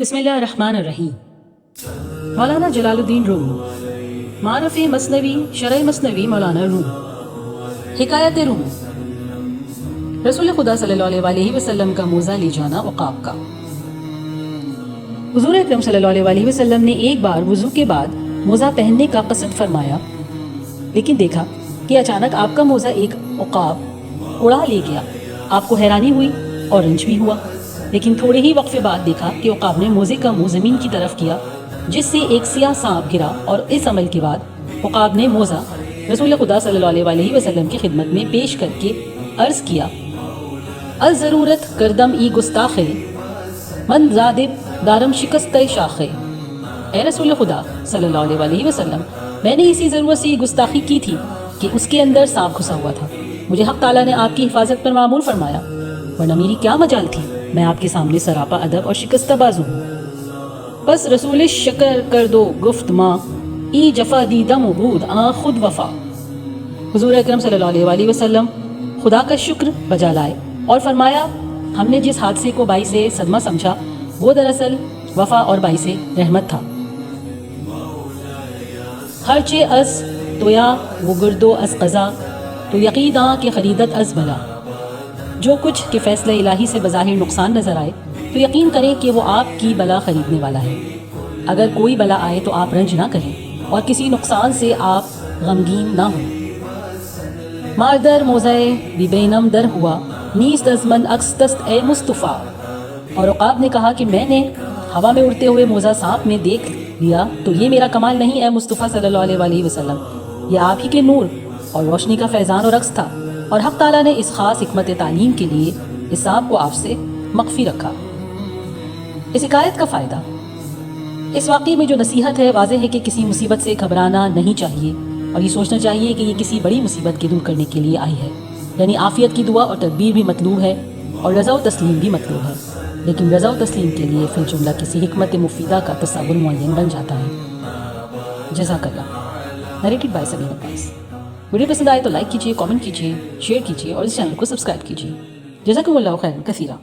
बिस्मिल्लाहिर्रहमानिर्रहीम। मौलाना जलालुद्दीन रूम, मारफ़ मसनवी शरह मसनवी मौलाना रूम। हिकायत रूम। रसूल खुदा सल्लल्लाहु अलैहि वसल्लम का मोज़ा ले जाना उक़ाब का। हुज़ूर अकरम सल्लल्लाहु अलैहि वसल्लम ने एक बार वज़ू के बाद मोज़ा पहनने का क़स्द फरमाया, लेकिन देखा कि अचानक आपका मोज़ा एक उक़ाब उड़ा ले गया। आपको हैरानी हुई और रंज भी हुआ, लेकिन थोड़े ही वक्फे बाद देखा कि उक़ाब ने मोज़े का मुँह ज़मीन की तरफ किया, जिससे एक सियाह सांप गिरा, और इस अमल के बाद उक़ाब ने मोज़ा रसूल खुदा सल्लल्लाहु अलैहि वसल्लम की खिदमत में पेश करके अर्ज़ किया, अल ज़रूरत करदम ई गुस्ताखे मन ज़ादिब दारम शिकस्त शाखे। ए रसूल खुदा सल्लल्लाहु अलैहि वसल्लम, मैंने इसी ज़रूरत से गुस्ताखी की थी कि उसके अंदर सांप घुसा हुआ था। मुझे हक़ ताला ने आपकी हिफाजत पर मामूल फरमाया, वरना मेरी क्या मजाल थी। मैं आपके सामने सरापा अदब और शिकस्ता बाजू हूँ। बस रसूल शकर कर दो गुफ्त माँ ई जफ़ा दीदम उबूद आ खुद वफ़ा। हुज़ूर अकरम सल्लल्लाहु अलैहि वसल्लम खुदा का शुक्र बजा लाए और फरमाया, हमने जिस हादसे को बाइसे सदमा समझा वो दरअसल वफ़ा और बाइसे रहमत था। खर्चे अस तो या वो गुर्दो अस क़ज़ा तो यकीदा के खरीदत अस भला। जो कुछ के फ़ैसले इलाही से बज़ाहिर नुकसान नज़र आए तो यकीन करें कि वो आपकी बला ख़रीदने वाला है। अगर कोई बला आए तो आप रंज ना करें और किसी नुकसान से आप गमगीन ना हों। मारदर मोज़े बिबेनम दर हुआ नीस दज़मन अक्स दस्त ए मुस्तफ़ा। और उक़ाब ने कहा कि मैंने हवा में उड़ते हुए मोज़ा सांप में देख लिया, तो ये मेरा कमाल नहीं है मुस्तफ़ा सल्लल्लाहु अलैहि वसल्लम, यह आप ही के नूर और रोशनी का फैज़ान और अक्स था, और हक़ ताला ने इस ख़ास हिकमत तालीम के लिए इस सांप को आपसे मख्फ़ी रखा। इस हिकायत का फ़ायदा, इस वाक़ये में जो नसीहत है वाज़ेह है कि किसी मुसीबत से घबराना नहीं चाहिए और ये सोचना चाहिए कि ये किसी बड़ी मुसीबत के दूर करने के लिए आई है। यानी आफ़ियत की दुआ और तदबीर भी मतलूब है और रज़ा व तस्लीम भी मतलूब है, लेकिन रज़ा व तस्लीम के लिए फिल जुमला किसी हिकमत मुफ़ीदा का तसव्वुर मुअय्यन बन जाता है। जज़ाकल्लाह। Narrated by Sabina Abbas. Video पसंद आए तो लाइक कीजिए, कमेंट कीजिए, शेयर कीजिए और इस चैनल को सब्सक्राइब कीजिए। जज़ाकुमुल्लाहु खैरन कसीरा।